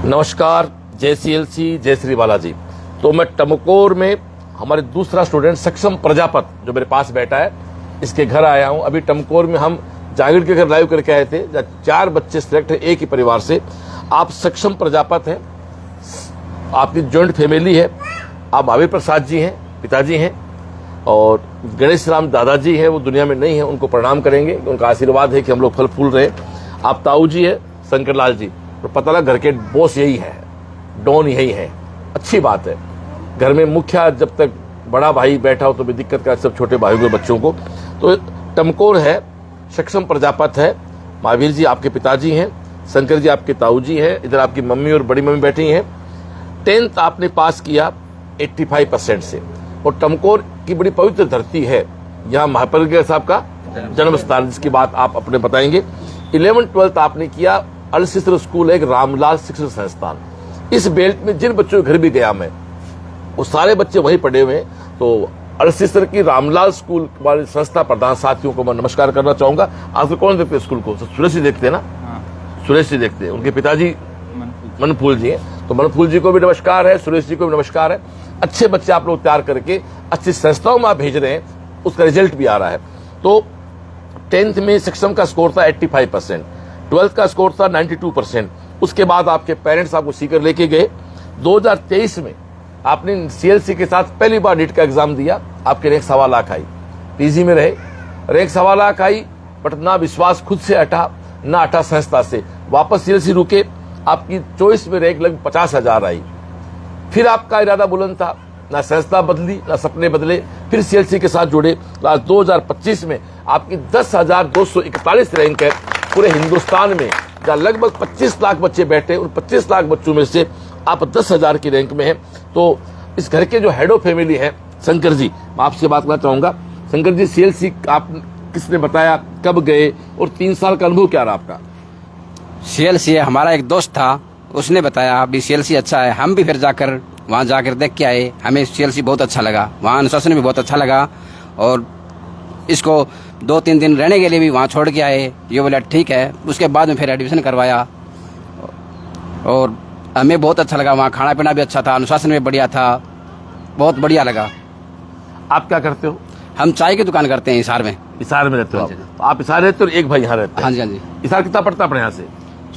नमस्कार, जय सीएलसी, जय श्री बालाजी। तो मैं टमकोर में हमारे दूसरा स्टूडेंट सक्षम प्रजापत जो मेरे पास बैठा है, इसके घर आया हूं। अभी टमकोर में हम जागीर के घर लाइव करके आए थे, 4 बच्चे सिलेक्ट है एक ही परिवार से। आप सक्षम प्रजापत हैं, आपकी जॉइंट फैमिली है। आप महावीर प्रसाद जी हैं, पिताजी हैं, और गणेश राम दादाजी हैं, वो दुनिया में नहीं है, उनको प्रणाम करेंगे। उनका आशीर्वाद है कि हम लोग फल फूल रहे। आप ताऊ जी है, शंकरलाल जी, तो पता लगा घर के बॉस यही है, डॉन यही है। अच्छी बात है। घर में मुखिया जब तक बड़ा भाई बैठा हो तो भी दिक्कत का सब छोटे भाइयों के बच्चों को। तो टमकोर है, सक्षम प्रजापत है, महावीर जी आपके पिताजी हैं, शंकर जी आपके ताऊ जी हैं, इधर आपकी मम्मी और बड़ी मम्मी बैठी हैं। 10th आपने पास किया 85% से, और टमकोर की बड़ी पवित्र धरती है, यहाँ महापरिज्ञ साहब का जन्म स्थान, जिसकी बात आप अपने बताएंगे। 11th 12th आपने किया अल्सिस्टर स्कूल, एक रामलाल शिक्षण संस्थान। इस बेल्ट में जिन बच्चों के घर भी गया मैं, वो सारे बच्चे वहीं पढ़े हुए हैं। तो अल्सिस्टर की रामलाल स्कूल वाली संस्था प्रधान साथियों को मैं नमस्कार करना चाहूंगा। आपको कौन देखते हैं स्कूल को? सुरेश जी देखते हैं ना? सुरेश जी देखते हैं, उनके पिताजी मनफूल जी हैं। तो मनफूल जी को भी नमस्कार है, सुरेश जी को भी नमस्कार है। अच्छे बच्चे आप लोग तैयार करके अच्छी संस्थाओं में आप भेज रहे हैं, उसका रिजल्ट भी आ रहा है। तो 10th में सक्षम का स्कोर था 85%, 12th का स्कोर था 92%। उसके बाद आपके पेरेंट्स आपको सीकर लेके गए। 2023 में आपने सीएलसी के साथ पहली बार नीट का एग्जाम दिया, आपके रैंक 1.25 लाख आई, पीजी में रहे, रैंक 1.25 लाख आई, बट ना विश्वास खुद से हटा, ना हटा संस्था से। वापस सीएलसी रुके, आपकी चॉइस में रैंक लगभग 50,000 आई। फिर आपका इरादा बुलंद था, ना संस्था बदली ना सपने बदले, फिर सीएलसी के साथ जुड़े। आज 2025 में आपकी 10,241 रैंक है पूरे हिंदुस्तान में, जहाँ लगभग 25 लाख बच्चे बैठे, उन 25 लाख बच्चों में से आप 10,000 की रैंक में हैं। तो इस घर के जो हेड ऑफ फैमिली है शंकर जी, मैं आपसे बात करना चाहूंगा। शंकर जी, सीएलसी आप किसने बताया, कब गए, और 3 साल का अनुभव क्या रहा आपका? सीएलसी हमारा एक दोस्त था, उसने बताया अभी सीएलसी अच्छा है। हम भी फिर जाकर वहाँ जाकर देख के आए, हमें सीएलसी बहुत अच्छा लगा, वहाँ अनुशासन भी बहुत अच्छा लगा, और इसको 2-3 दिन रहने के लिए भी वहाँ छोड़ के आए। ये बोला ठीक है। उसके बाद में फिर एडमिशन करवाया, और हमें बहुत अच्छा लगा। वहाँ खाना पीना भी अच्छा था, अनुशासन भी बढ़िया था, बहुत बढ़िया लगा। आप क्या करते हो? हम चाय की दुकान करते हैं हिसार में। हिसार में रहते हो? आप हिसार रहते हो और एक भाई यहाँ रहते हैं? हाँ जी, हाँ जी। हिसार कितना पड़ता है अपने यहाँ से?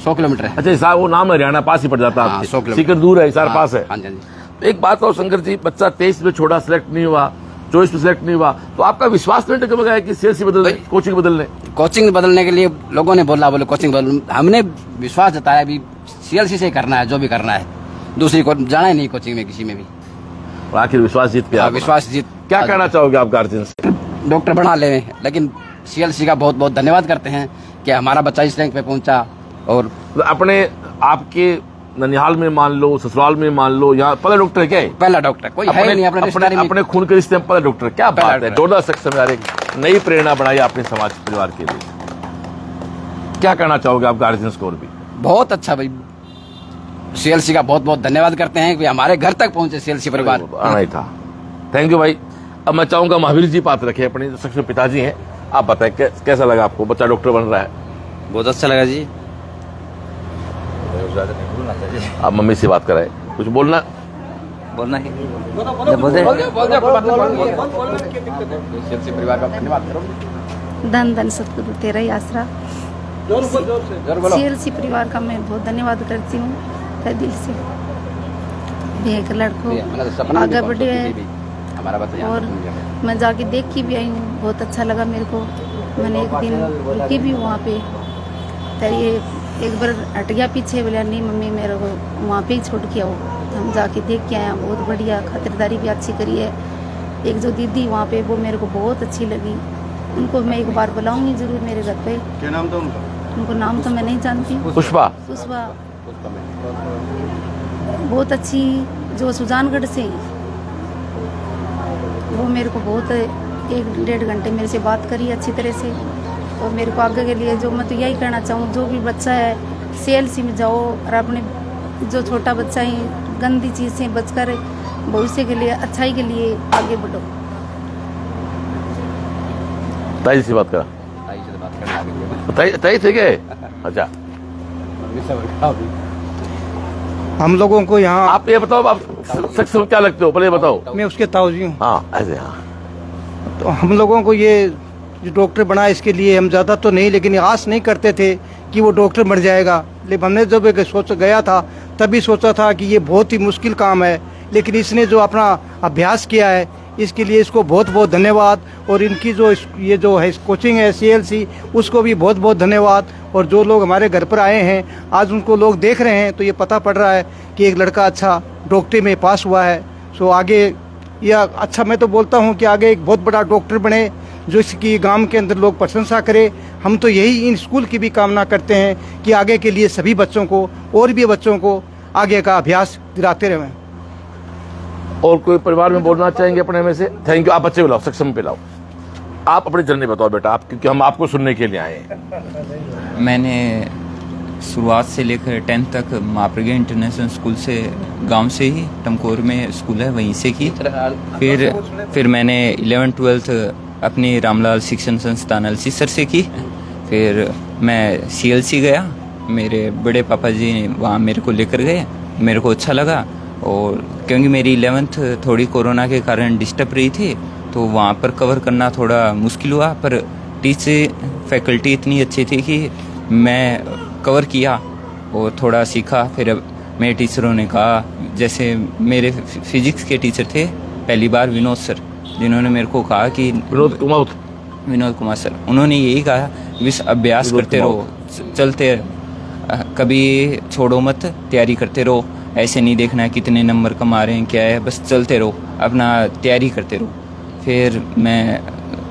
100 किलोमीटर है। अच्छा, हिसार वो नाम हरियाणा पास ही पड़ जाता है आपके? 100 किलोमीटर। सीकर दूर है, हिसार पास है। हाँ जी, हाँ जी। एक बात और शंकर जी, बच्चा 23 में छोड़ा, सिलेक्ट नहीं हुआ, चॉइस में सिलेक्ट नहीं हुआ, तो आपका विश्वास नहीं टक गया कि सीएलसी बदलने, कोचिंग बदलने? कोचिंग बदलने के लिए लोगों ने बोले कोचिंग बदल, हमने विश्वास जताया भी सीएलसी से करना है, जो भी करना है, दूसरी को जाना ही नहीं कोचिंग में किसी में भी। और आखिर विश्वास जीत गया? विश्वास जीत। क्या कहना चाहोगे आप गार्जियन से? डॉक्टर बना ले, लेकिन सीएलसी का बहुत बहुत धन्यवाद करते हैं कि हमारा बच्चा इस रैंक पे पहुंचा। और अपने आपके ननिहाल में मान लो, ससुराल में मान लो, यहाँ पहला डॉक्टर क्या है? पहला डॉक्टर कोई है नहीं अपने रिश्तेदारी में। अपने खून के रिश्ते में पहला डॉक्टर, क्या बात है। 14 सक्षम यार, एक नई प्रेरणा बढ़ाई आपने समाज परिवार के लिए। क्या कहना चाहोगे आप गार्जियंस को? और भी बहुत अच्छा भाई, सीएलसी का बहुत बहुत धन्यवाद करते हैं कि हमारे घर तक पहुंचे सीएलसी परिवार। आना ही था। थैंक यू भाई। अब मैं चाहूंगा महावीर जी बात रखे, अपने सक्षम पिताजी हैं, आप बताएं कैसा लगा आपको, बच्चा डॉक्टर बन रहा है? बहुत अच्छा लगा जी। आप मम्मी से बात कराए, कुछ बोलना है परिवार का धन्यवाद करो। धन धन सतगुरु तेरा ही आसरा। सीएलसी परिवार का मैं बहुत धन्यवाद करती हूँ तहे दिल से। एक लड़कों आगे बढ़े हैं, और मैं जाके देख के भी आई हूँ, बहुत अच्छा लगा मेरे को। मैंने एक दिन रुकी भी वहाँ पे, तो ये एक बार हट गया पीछे, बोला नहीं मम्मी मेरे को वहाँ पे ही छोड़ के आओ। हम जाके देख के आए, बहुत बढ़िया, खातिरदारी भी अच्छी करी है। एक जो दीदी वहाँ पे, वो मेरे को बहुत अच्छी लगी, उनको मैं एक बार बुलाऊंगी जरूर मेरे घर पे। क्या नाम था उनका? उनको नाम तो मैं नहीं जानती। पुष्पा। पुष्पा बहुत अच्छी, जो सुजानगढ़ से, वो मेरे को बहुत 1-1.5 घंटे मेरे से बात करी अच्छी तरह से। और मेरे को आगे के लिए जो मैं तो यही कहना चाहूँ, जो भी बच्चा है सीएलसी में जाओ, और अपने जो छोटा बच्चा है गंदी चीज़ से बचकर भविष्य के लिए, अच्छाई के लिए आगे बढ़ो। ताई से बात करा? ताई थे क्या? अच्छा, हम लोगों को यहाँ, आप ये बताओ, आप शख्स में क्या लगते हो, पहले ये बताओ। मैं उसके ताऊजी हूँ। हाँ ऐसे, हाँ। तो हम लोगों को ये जो डॉक्टर बना, इसके लिए हम ज़्यादा तो नहीं, लेकिन आस नहीं करते थे कि वो डॉक्टर मर जाएगा। लेकिन हमने जब एक सोच गया था तभी सोचा था कि ये बहुत ही मुश्किल काम है, लेकिन इसने जो अपना अभ्यास किया है इसके लिए इसको बहुत बहुत धन्यवाद। और इनकी जो ये जो है कोचिंग है CLC, उसको भी बहुत बहुत धन्यवाद। और जो लोग हमारे घर पर आए हैं आज उनको लोग देख रहे हैं तो ये पता पड़ रहा है कि एक लड़का अच्छा डॉक्टरी में पास हुआ है। सो आगे या अच्छा, मैं तो बोलता हूँ कि आगे एक बहुत बड़ा डॉक्टर बने जो इसकी गांव के अंदर लोग प्रशंसा करें। हम तो यही इन स्कूल की भी कामना करते हैं कि आगे के लिए सभी बच्चों को और भी बच्चों को आगे का अभ्यास दिलाते रहें। और कोई परिवार में बोलना चाहेंगे अपने में से? Thank you. आप बच्चे बुलाओ, सक्षम पे लाओ। आप अपनी जर्नी बताओ बेटा, आप, क्योंकि हम आपको सुनने के लिए आए हैं। मैंने शुरुआत से लेकर 10th तक मापरगे इंटरनेशनल स्कूल से, गांव से ही, टमकोर में स्कूल है वहीं से की। फिर मैंने 11th-12th अपनी रामलाल शिक्षण संस्थान अल्सीसर से की। फिर मैं CLC गया, मेरे बड़े पापा जी वहाँ मेरे को लेकर गए, मेरे को अच्छा लगा। और क्योंकि मेरी 11th थोड़ी कोरोना के कारण डिस्टर्ब रही थी तो वहाँ पर कवर करना थोड़ा मुश्किल हुआ, पर टीचर फैकल्टी इतनी अच्छी थी कि मैं कवर किया और थोड़ा सीखा। फिर मेरे टीचरों ने कहा, जैसे मेरे फिजिक्स के टीचर थे पहली बार विनोद सर, जिन्होंने मेरे को कहा कि विनोद कुमार सर, उन्होंने यही कहा कि अभ्यास करते रहो, चलते, कभी छोड़ो मत, तैयारी करते रहो, ऐसे नहीं देखना कितने नंबर कमा रहे हैं क्या है, बस चलते रहो, अपना तैयारी करते रहो। फिर मैं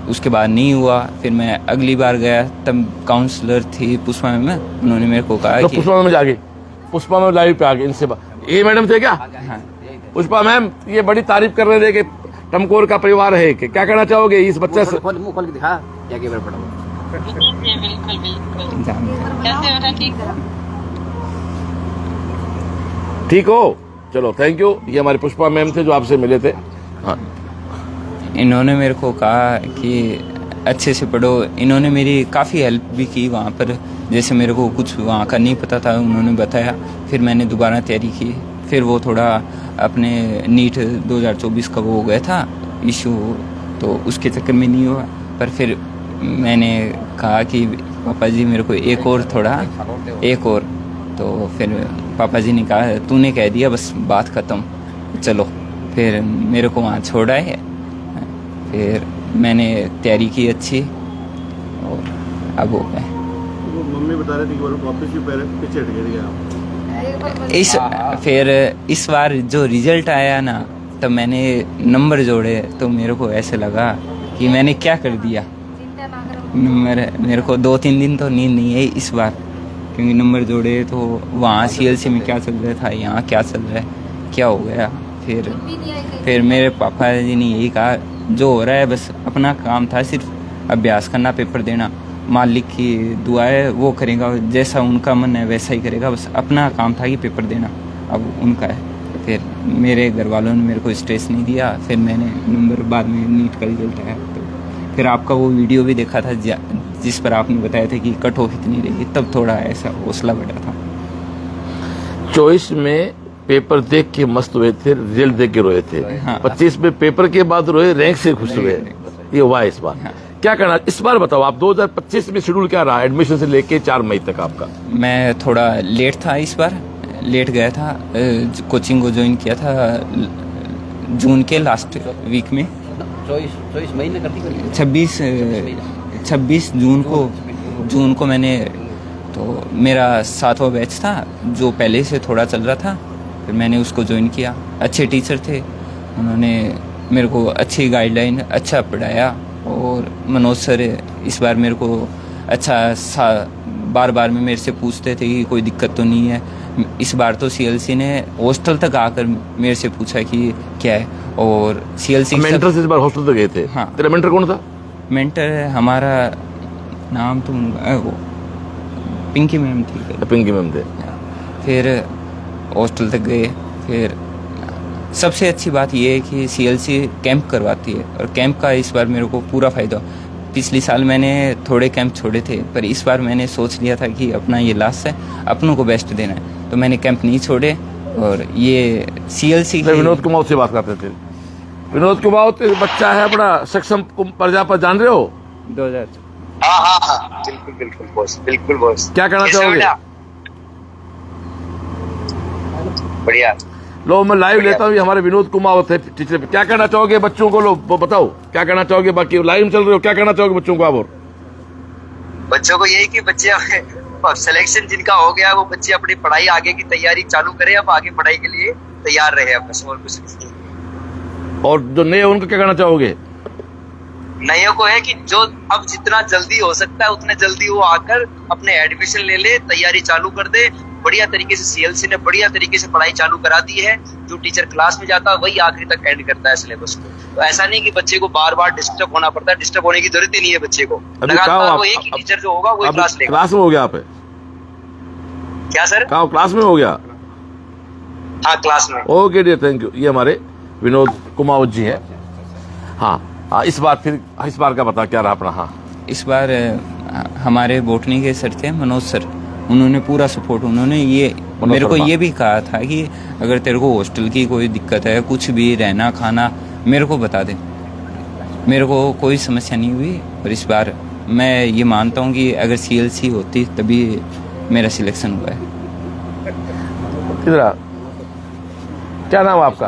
उसके बाद नहीं हुआ। फिर मैं अगली बार गया, तब काउंसलर थी पुष्पा मैम, उन्होंने मेरे को कहा कि पुष्पा मैम जाके, पुष्पा मैम लाइव पे आगे इनसे ये मैडम थे क्या? हाँ, पुष्पा मैम ये बड़ी तारीफ कर रहे थे कि टमकोर का परिवार है, कि क्या कहना चाहोगे इस बच्चे से? मुंह खोल के दिखा, क्या केवल पढ़ो। ठीक हो? चलो थैंक यू। ये हमारे पुष्पा मैम थे जो आपसे मिले थे। हाँ, इन्होंने मेरे को कहा कि अच्छे से पढ़ो। इन्होंने मेरी काफ़ी हेल्प भी की वहाँ पर, जैसे मेरे को कुछ वहाँ का नहीं पता था, उन्होंने बताया। फिर मैंने दोबारा तैयारी की। फिर वो थोड़ा अपने नीट 2024 का वो हो गया था इशू, तो उसके चक्कर में नहीं हुआ। पर फिर मैंने कहा कि पापा जी मेरे को एक और, तो फिर पापा जी ने कहा तूने कह दिया बस बात ख़त्म, चलो। फिर मेरे को वहाँ छोड़ा है। फिर मैंने तैयारी की अच्छी और अब हो गए। मम्मी बता रहे थे कि वापस भी पीछे हट गया। फिर इस बार जो रिजल्ट आया ना, तब मैंने नंबर जोड़े तो मेरे को ऐसे लगा कि मैंने क्या कर दिया। मेरे को 2-3 दिन तो नींद नहीं आई इस बार, क्योंकि नंबर जोड़े तो वहाँ CLC में क्या चल रहा था, यहाँ क्या चल रहा है, क्या हो गया। फिर मेरे पापा जी ने यही कहा जो हो रहा है बस अपना काम था, सिर्फ अभ्यास करना, पेपर देना, मालिक की दुआ है वो करेगा, जैसा उनका मन है वैसा ही करेगा, बस अपना काम था कि पेपर देना, अब उनका है। फिर मेरे घर वालों ने मेरे को स्ट्रेस नहीं दिया। फिर मैंने नंबर बाद में नीट का रिजल्ट आया तो फिर आपका वो वीडियो भी देखा था जिस पर आपने बताया था कि कट ऑफ इतनी रहेगी, तब थोड़ा ऐसा हौसला बढ़ा था। चॉइस में पेपर देख के मस्त हुए थे, रिजल्ट देख के रोए थे। हाँ। 25 में पेपर के बाद रोए, रैंक से खुश हुए। ये हुआ इस बार। हाँ। क्या करना इस बार बताओ आप? 2025 में शेड्यूल क्या रहा एडमिशन से लेके 4 मई तक आपका? मैं थोड़ा लेट था इस बार, लेट गया था। कोचिंग को ज्वाइन किया था जून के लास्ट वीक में, 24 महीने करती 26 जून को मैंने, तो मेरा 7वां बैच था जो पहले से थोड़ा चल रहा था, फिर मैंने उसको ज्वाइन किया। अच्छे टीचर थे, उन्होंने मेरे को अच्छी गाइडलाइन, अच्छा पढ़ाया। और मनोज सर इस बार मेरे को अच्छा बार बार में मेरे से पूछते थे कि कोई दिक्कत तो नहीं है। इस बार तो CLC ने हॉस्टल तक आकर मेरे से पूछा कि क्या है, और CLC मेंटर से इस बार हॉस्टल तक गए थे। हाँ। तेरा मेंटर कौन था? मेंटर हमारा नाम तो वो पिंकी मैम थी। पिंकी मैम थे। फिर हॉस्टल तक गए। फिर सबसे अच्छी बात यह है कि CLC कैंप करवाती है, और कैंप का इस बार मेरे को पूरा फ़ायदा। पिछले साल मैंने थोड़े कैंप छोड़े थे, पर इस बार मैंने सोच लिया था कि अपना ये लास्ट है, अपनों को बेस्ट देना है, तो मैंने कैंप नहीं छोड़े और ये CLC मैं विनोद कुमार से बात करते थे। विनोद कुमार बच्चा है अपना सक्षम प्रजापत, जान रहे हो? 2000 हाँ बिल्कुल बिल्कुल बॉस, बिल्कुल बॉस। क्या कहना कैसे चाहोगे? बेटा? बढ़िया। लो मैं लाइव लेता हूँ, ये हमारे विनोद कुमार थे टीचर पे। क्या कहना चाहोगे बच्चों को? लो बताओ क्या कहना चाहोगे? बाकी लाइव में चल रहे हो, क्या कहना चाहोगे बच्चों को आप? और बच्चों को यही कि बच्चे सिलेक्शन जिनका हो गया वो बच्चे अपनी पढ़ाई आगे की तैयारी चालू करें, अब आगे पढ़ाई के लिए तैयार रहे बस, और कुछ नहीं। और जो नए उनको क्या कहना चाहोगे? नयों को है कि जो अब जितना जल्दी हो सकता है उतने जल्दी वो आकर अपने एडमिशन ले ले, तैयारी चालू कर दे। बढ़िया तरीके से CLC ने बढ़िया तरीके से पढ़ाई चालू करा दी है। जो टीचर क्लास में जाता है वही आखिरी तक एंड करता है सिलेबस को। तो ऐसा नहीं कि बच्चे को बार बार डिस्टर्ब होना पड़ता है, डिस्टर्ब होने की जरूरत ही नहीं है बच्चे को। लगातार वो एक ही टीचर जो होगा वही क्लास लेगा। क्लास में हो गया आप? क्या सर? कहा क्लास में हो गया? हाँ क्लास में। Okay dear, thank you. ये हमारे विनोद कुमावत जी हैं। हाँ, इस बार का बता क्या रहा अपना? हाँ, इस बार हमारे बोटनी के सर थे मनोज सर, उन्होंने पूरा सपोर्ट, उन्होंने ये मेरे को ये भी कहा था कि अगर तेरे को हॉस्टल की कोई दिक्कत है, कुछ भी रहना खाना, मेरे को बता दे, मेरे को कोई समस्या नहीं हुई। और इस बार मैं ये मानता हूँ कि अगर CLC होती तभी मेरा सिलेक्शन हुआ है। किधर? क्या नाम आपका?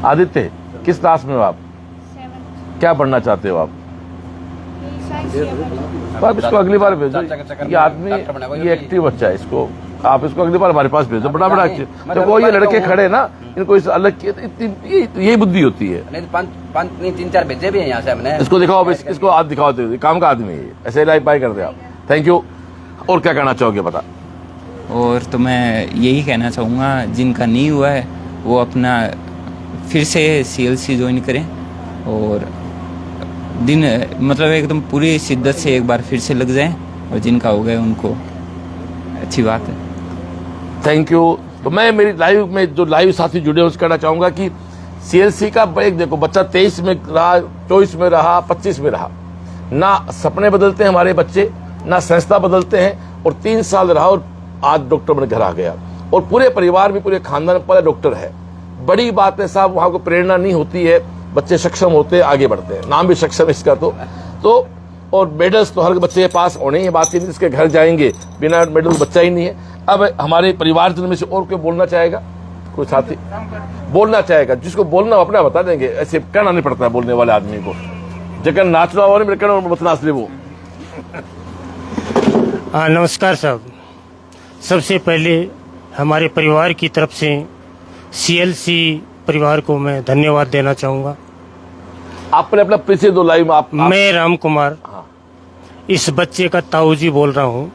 आदित्य। किस क्लास में हो आप? क्या बनना चाहते हो आप? तो आप इसको अगली बार भेजो। ये आदमी, ये एक्टिव बच्चा है, इसको आप इसको अगली बार हमारे पास भेजो। बड़ा एक्टिव। जब वो ये लड़के खड़े ना, इनको इस अलग यही बुद्धि होती है। 3-4 भेजे भी हैं यहाँ से हमने। इसको दिखाओ, इसको आप दिखाओ, काम का आदमी है, ऐसे लाइफ बाय करते आप। Thank you. और क्या कहना चाहोगे बता? और तो मैं यही कहना चाहूँगा, जिनका नहीं हुआ है वो अपना फिर से CLC ज्वाइन करें और मतलब एकदम पूरी शिद्दत से एक बार फिर से लग जाएं, और जिनका हो गया उनको अच्छी बात है। Thank you. तो मैं मेरी लाइव में जो लाइव साथी जुड़े हैं उससे कहना चाहूँगा कि CLC का ब्रेक देखो, बच्चा 23 में रहा, 24 में रहा, 25 में रहा। ना सपने बदलते हैं हमारे बच्चे, ना संस्था बदलते हैं। और 3 साल रहा और आज डॉक्टर बन घर आ गया, और पूरे परिवार में, पूरे खानदान पर डॉक्टर है। बड़ी बात है साहब, वहाँ को प्रेरणा नहीं होती है, बच्चे सक्षम होते हैं, आगे बढ़ते हैं। नाम भी सक्षम इसका। तो और मेडल्स तो हर बच्चे के पास होने ही, बात नहीं इसके घर जाएंगे बिना मेडल बच्चा ही नहीं है। अब हमारे परिवारजन में से और कोई बोलना चाहेगा? कोई साथी बोलना चाहेगा? जिसको बोलना अपना बता देंगे, ऐसे कहना नहीं पड़ता है बोलने वाले आदमी को। जगह नाचना हो मेरे कहना मत नाच ले वो। नमस्कार साहब। सबसे पहले हमारे परिवार की तरफ से CLC परिवार को मैं धन्यवाद देना चाहूँगा। आपने अपना परिचय दो लाइव में। आप मैं राम कुमार, इस बच्चे का ताऊ जी बोल रहा हूँ।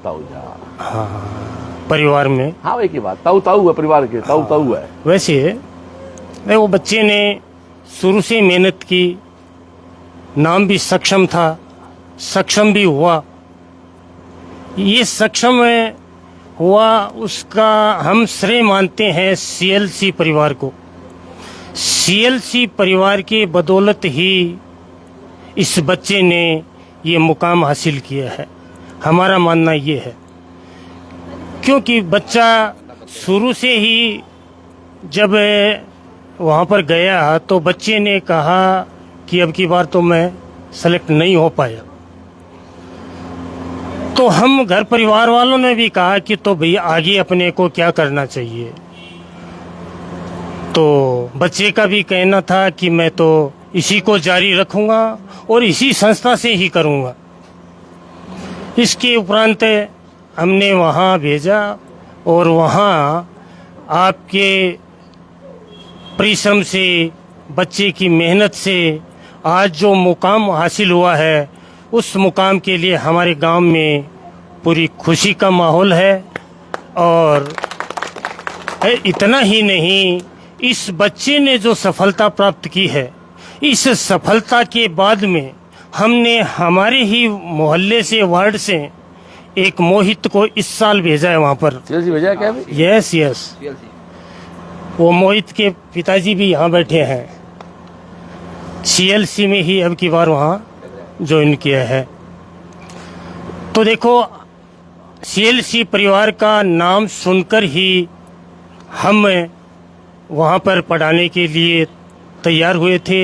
हाँ, परिवार में। हाँ, एक ही बात, ताऊ है परिवार के, ताऊ है। वैसे वो बच्चे ने शुरू से मेहनत की, नाम भी सक्षम था, सक्षम भी हुआ। ये सक्षम हुआ उसका हम श्रेय मानते हैं CLC परिवार को। CLC परिवार के बदौलत ही इस बच्चे ने ये मुकाम हासिल किया है, हमारा मानना ये है। क्योंकि बच्चा शुरू से ही जब वहाँ पर गया तो बच्चे ने कहा कि अब की बार तो मैं सेलेक्ट नहीं हो पाया। तो हम घर परिवार वालों ने भी कहा कि तो भैया आगे अपने को क्या करना चाहिए। तो बच्चे का भी कहना था कि मैं तो इसी को जारी रखूंगा और इसी संस्था से ही करूंगा। इसके उपरांत हमने वहाँ भेजा और वहाँ आपके परिश्रम से, बच्चे की मेहनत से आज जो मुकाम हासिल हुआ है, उस मुकाम के लिए हमारे गांव में पूरी खुशी का माहौल है। और इतना ही नहीं, इस बच्चे ने जो सफलता प्राप्त की है, इस सफलता के बाद में हमने हमारे ही मोहल्ले से, वार्ड से एक मोहित को इस साल भेजा है वहाँ पर। भेजा क्या? यस, वो मोहित के पिताजी भी यहाँ बैठे हैं। CLC में ही अब की बार वहाँ ज्वाइन किया है। तो देखो, CLC परिवार का नाम सुनकर ही हम वहाँ पर पढ़ाने के लिए तैयार हुए थे।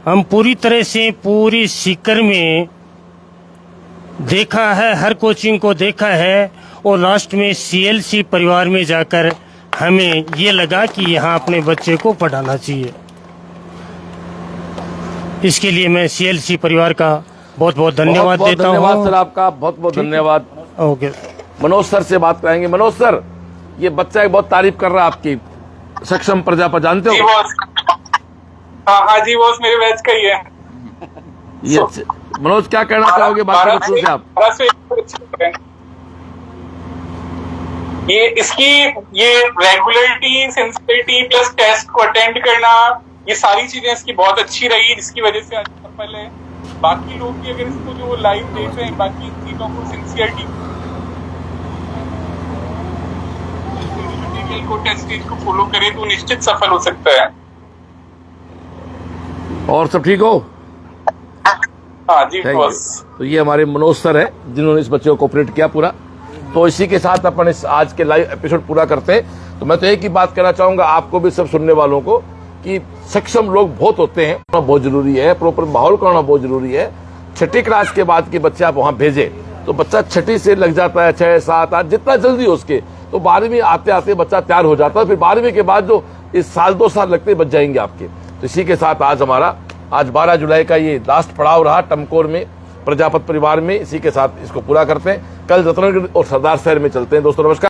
हम पूरी तरह से पूरी सीकर में देखा है, हर कोचिंग को देखा है, और लास्ट में सीएलसी परिवार में जाकर हमें ये लगा कि यहाँ अपने बच्चे को पढ़ाना चाहिए। इसके लिए मैं सीएलसी परिवार का बहुत बहुत धन्यवाद देता हूँ। धन्यवाद सर, आपका बहुत बहुत धन्यवाद। ओके, मनोज सर से बात करेंगे। मनोज सर, ये बच्चा एक बहुत तारीफ कर रहा है आपकी, सक्षम प्रजापत, जानते हो? हाँ जी बॉस, मेरे बैच का ही है ये मनोज, क्या कहना चाहोगे बाकी बच्चों से आप? ये रेगुलरिटी, सिंसियरिटी प्लस टेस्ट को अटेंड करना, ये सारी चीजें इसकी बहुत अच्छी रही, जिसकी वजह से आज सफल है। बाकी लोग भी अगर इसको जो लाइव देख रहे हैं, बाकी चीजों को सिंसियरिटी को टेस्ट को फॉलो करे तो निश्चित सफल हो सकता है। और सब ठीक हो? हाँ जी बॉस। तो ये हमारे मनोज सर है जिन्होंने इस बच्चे को कोऑपरेट किया पूरा। तो इसी के साथ अपन इस आज के लाइव एपिसोड पूरा करते हैं। तो मैं तो एक ही बात कहना चाहूंगा आपको भी, सब सुनने वालों को, कि सक्षम लोग बहुत होते हैं, बहुत जरूरी है, प्रॉपर माहौल का होना बहुत जरूरी है। छठी क्लास के बाद के बच्चे आप वहां भेजे तो बच्चा छठी से लग जाता है 6, 7, 8, जितना जल्दी हो उसके, तो 12वीं आते आते बच्चा तैयार हो जाता है। फिर 12वीं के बाद जो इस साल 2 साल लगते बच जाएंगे आपके। तो इसी के साथ आज 12 जुलाई का ये लास्ट पड़ाव रहा टमकोर में, प्रजापत परिवार में। इसी के साथ इसको पूरा करते हैं। कल रतनगढ़ और सरदार शहर में चलते हैं। दोस्तों नमस्कार।